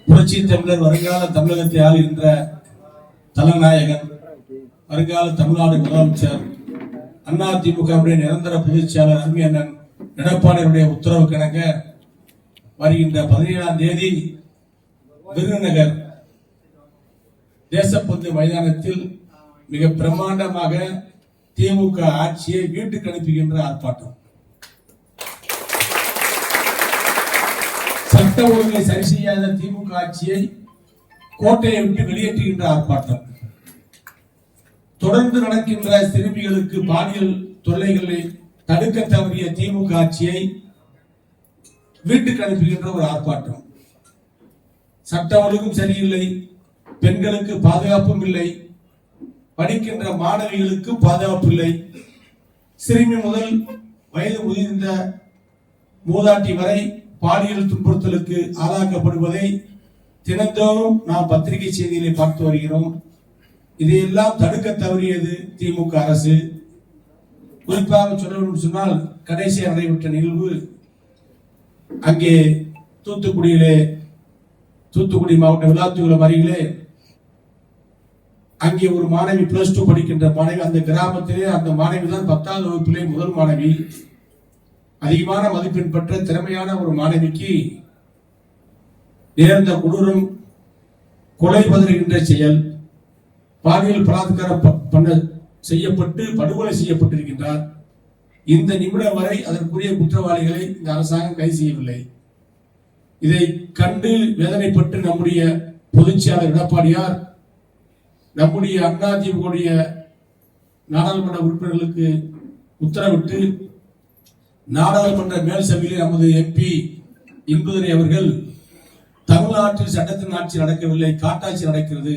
புரட்சி தமிழர் வருங்கால தமிழகத்தை ஆளுகின்ற தலைநாயகன், வருங்கால தமிழ்நாடு முதலமைச்சர், அதிமுக நிரந்தர பொதுச் செயலாளர் அருமை அண்ணன் எடப்பாடியுடைய உத்தரவு கிணங்க வருகின்ற 17ஆம் தேதி விருதுநகர் தேசப்பந்து மைதானத்தில் மிக பிரம்மாண்டமாக திமுக ஆட்சியை வீட்டுக்கு அனுப்புகின்ற ஆர்ப்பாட்டம். சட்ட ஒழுங்கை சரி செய்யாத திமுக ஆட்சியை கோட்டையை விட்டு வெளியேற்றுகின்ற ஆர்ப்பாட்டம். தொடர்ந்து நடக்கின்ற சிறுமிகளுக்கு பாலியல் தொல்லைகளை தடுக்க தவறிய திமுக ஆட்சியை வீட்டுக்கு அனுப்புகின்ற ஒரு ஆர்ப்பாட்டம். சட்ட ஒழுங்கும் சரியில்லை, பெண்களுக்கு பாதுகாப்பும் இல்லை, படிக்கின்ற மாணவிகளுக்கு பாதுகாப்பு இல்லை, சிறுமி முதல் வயது முதிர்ந்த மூதாட்டி வரை பாலியல் துன்புறுத்தலுக்கு ஆளாக்கப்படுவதை தினந்தோறும் நாம் பத்திரிகை செய்திகளை பார்த்து வருகிறோம். இதையெல்லாம் தடுக்க தவறியது திமுக அரசு. குறிப்பாக சொல்ல வேண்டும் சொன்னால், கடைசியாக நடைபெற்ற நிகழ்வு அங்கே தூத்துக்குடி மாவட்ட விளாத்துக்குளம் அருகிலே அங்கே ஒரு மாணவி +2 படிக்கின்ற மாணவி, அந்த கிராமத்திலே அந்த மாணவி தான் 10ஆவது வகுப்பிலே முதல் மாணவி. அதிகமான மதிப்பெண் பெற்ற திறமையான ஒரு மாணவிக்கு நேர்ந்த கொடூரம், கொலை பதறுகின்ற செயல், பாலியல் பலாத்காரம் செய்யப்பட்டு படுகொலை செய்யப்பட்டிருக்கின்றார். இந்த நிமிடம் வரை அதற்குரிய குற்றவாளிகளை இந்த அரசாங்கம் கைது செய்யவில்லை. இதை கண்டு வேதனைப்பட்டு நம்முடைய பொதுச் செயலாளர் எடப்பாடியார் நம்முடைய அதிமுக நாடாளுமன்ற உறுப்பினர்களுக்கு உத்தரவிட்டு நாடாளுமன்ற மேல் சபையிலே நமது MP இன்பதுரை அவர்கள், தமிழ்நாட்டில் சட்டத்தின் ஆட்சி நடக்கவில்லை, காட்டாட்சி நடக்கிறது,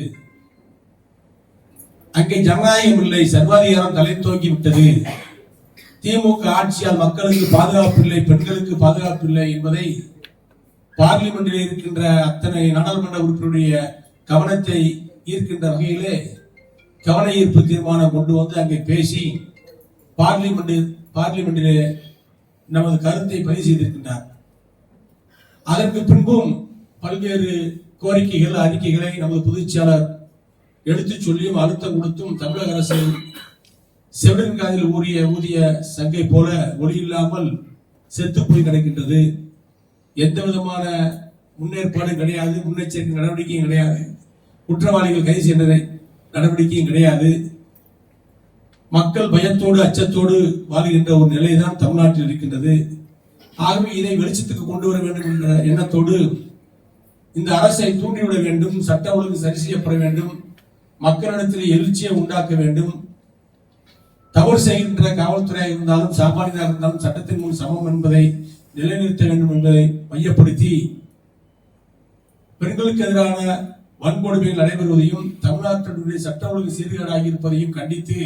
அங்கே ஜனநாயகம் இல்லை, சர்வாதிகாரம் தலை தோங்கி விட்டது, திமுக ஆட்சியால் மக்களுக்கு பாதுகாப்பு இல்லை, பெண்களுக்கு பாதுகாப்பு இல்லை என்பதை பார்லிமெண்டில் இருக்கின்ற அத்தனை நாடாளுமன்ற உறுப்பினருடைய கவனத்தை ஈர்க்கின்ற வகையிலே கவன ஈர்ப்பு தீர்மானம் கொண்டு வந்து அங்கே பேசி பார்லிமெண்டிலே நமது கருத்தை பதிவு செய்திருக்கின்றார். அதற்கு பின்பும் பல்வேறு கோரிக்கைகள், அறிக்கைகளை நமது பொதுச் செயலாளர் எடுத்து சொல்லியும் அழுத்தம் கொடுத்தும் தமிழக அரசு செவிலின் ஊதிய சங்கை போல ஒளி இல்லாமல் செத்து போய் கிடக்கின்றது. எந்த விதமான முன்னேற்பாடும் கிடையாது, முன்னெச்சரிக்கை நடவடிக்கையும் கிடையாது, குற்றவாளிகள் கைது செய்த நடவடிக்கையும் கிடையாது. மக்கள் பயத்தோடு அச்சத்தோடு வாழ்கின்ற ஒரு நிலைதான் தமிழ்நாட்டில் இருக்கின்றது. ஆகவே இதை வெளிச்சத்துக்கு கொண்டு வர வேண்டும் என்ற எண்ணத்தோடு இந்த அரசை தூண்டிவிட வேண்டும், சட்ட ஒழுங்கு சரி செய்யப்பட வேண்டும், மக்களிடத்தில் எழுச்சியை உண்டாக்க வேண்டும். தவறு செய்கின்ற காவல்துறையாக இருந்தாலும் சாமானியராக இருந்தாலும் சட்டத்தின் முன் சமம் என்பதை நிலைநிறுத்த வேண்டும் என்பதை மையப்படுத்தி பெண்களுக்கு எதிரான வன்கொடுமைகள் நடைபெறுவதையும் தமிழ்நாட்டினுடைய சட்ட ஒழுங்கு சீர்கேடாகி இருப்பதையும் கண்டித்து,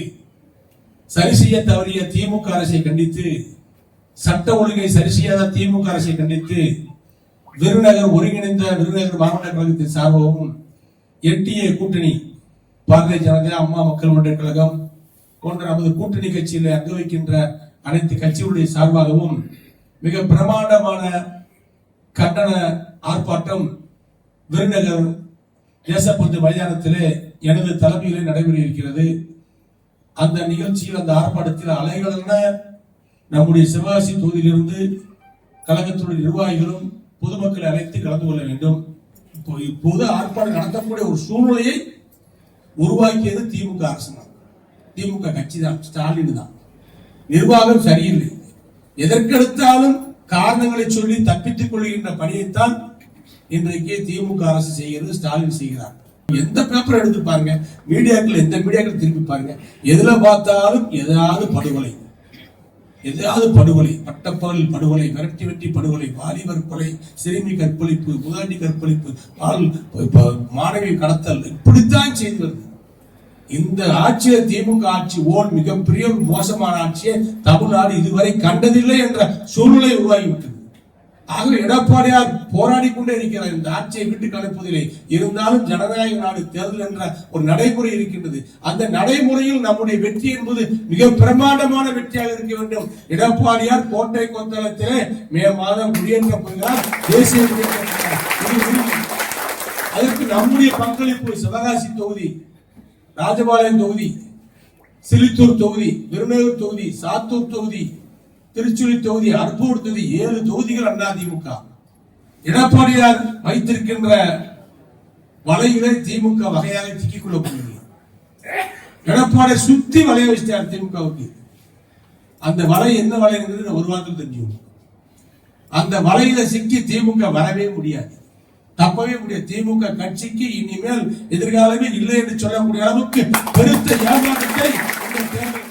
சரி செய்ய தவறிய திமுக அரசை கண்டித்து, சட்ட ஒழுங்கை சரி செய்யாத திமுக அரசை கண்டித்து விருதுநகர் ஒருங்கிணைந்த விருதுநகர் மாவட்ட கழகத்தின் சார்பாகவும் NTA கூட்டணி, பாரதிய ஜனதா, அம்மா மக்கள் முன்னேற்ற கழகம் போன்ற நமது கூட்டணி கட்சியில் அங்க வைக்கின்ற அனைத்து கட்சிகளுடைய சார்பாகவும் மிக பிரமாண்டமான கண்டன ஆர்ப்பாட்டம் விருதுநகர் தேசப்பந்து மைதானத்திலே எனது தலைமையிலே நடைபெற இருக்கிறது. அந்த நிகழ்ச்சியில், அந்த ஆர்ப்பாட்டத்தில் அலைகளென நம்முடைய சிவகாசி தொகுதியிலிருந்து கழகத்துடைய நிர்வாகிகளும் பொதுமக்களை அழைத்து கலந்து கொள்ள வேண்டும். இப்போது ஆர்ப்பாட்டம் நடத்தக்கூடிய ஒரு சூழ்நிலையை உருவாக்கியது திமுக அரசு தான், திமுக கட்சி தான், ஸ்டாலின் தான். நிர்வாகம் சரியில்லை, எதற்கெடுத்தாலும் காரணங்களை சொல்லி தப்பித்துக் கொள்கின்ற பணியைத்தான் இன்றைக்கு திமுக அரசு செய்கிறது, ஸ்டாலின் செய்கிறார். எந்த பேப்பர் எடுத்து பாருங்க, மீடியாக்கள், எந்த மீடியாக்கள் திரும்பி பாருங்க, எதுல பார்த்தாலும் ஏதாவது படுகொலை, பட்டப்பகல் படுகொலை, விரட்டி வெட்டி படுகொலை, வாலிபர் கொலை, சிறுமி கற்பழிப்பு, முதலாளி கற்பழிப்பு, மாணவி கடத்தல், இப்படித்தான் செய்து வருது. இந்த ஆட்சியை திமுக ஆட்சி மிகப்பெரிய மோசமான ஆட்சியை தமிழ்நாடு இதுவரை கண்டதில்லை என்ற சூழ்நிலை உருவாகிவிட்டது. ஆகவே எடப்பாடியார் போராடி கொண்டே இருக்கிறார் இந்த ஆட்சியை வீட்டுக்கு அனுப்புவதில்லை. இருந்தாலும் ஜனநாயக நாடு, தேர்தல் என்ற ஒரு நடைமுறை இருக்கின்றது. அந்த நடைமுறையில் நம்முடைய வெற்றி என்பது மிக பிரமாண்டமான வெற்றியாக இருக்க வேண்டும். எடப்பாடியார் கோட்டை கொத்தளத்திலே மே மாதம் குடியேற்ற போகிறார், தேசிய நம்முடைய பங்களிப்பு சிவகாசி தொகுதி, ராஜபாளையம் தொகுதி, சிலித்தூர் தொகுதி, விருநகர் தொகுதி, சாத்தூர் தொகுதி, திருச்சுழி தொகுதி, அர்ப்பூர் தொகுதி, 7 தொகுதிகள் அதிமுக. எடப்பாடியார் வைத்திருக்கின்ற வலையிலே திமுக வகையாக சிக்கிக் கொள்ளக்கூடியது. எடப்பாடி சுத்தி வலைய வச்சிட்டார் திமுகவுக்கு. அந்த வலை என்ன வலை ஒரு வாரத்தில் தெரிஞ்சுக்கணும். அந்த வலையில சிக்கி திமுக வரவே முடியாது, தப்பவே முடியாது. திமுக கட்சிக்கு இனிமேல் எதிர்காலமே இல்லை என்று சொல்லக்கூடிய அளவுக்கு பெருத்த ஏமாற்றத்தை இந்த தேர்தல்